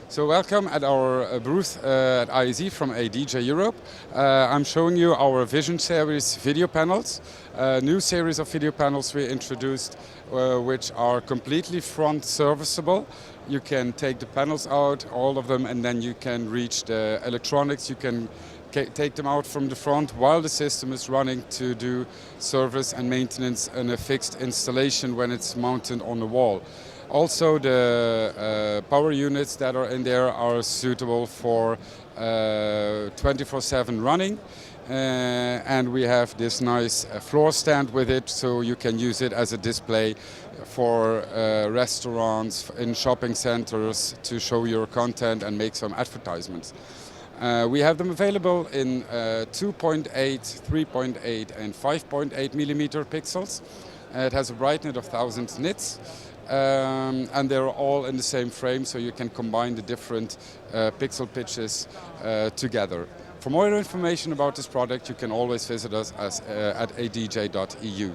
So welcome at our booth at ISE from ADJ Europe. I'm showing you our Vision series video panels, a new series of video panels we introduced which are completely front serviceable. You can take the panels out, all of them, and then you can reach the electronics. You can take them out from the front while the system is running to do service and maintenance in a fixed installation when it's mounted on the wall. Also, the power units that are in there are suitable for 24/7 running. And we have this nice floor stand with it, so you can use it as a display for restaurants, in shopping centers, to show your content and make some advertisements. We have them available in 2.8, 3.8 and 5.8 millimeter pixels. It has a brightness of 1000 nits. And they're all in the same frame, so you can combine the different pixel pitches together. For more information about this product, you can always visit us at adj.eu.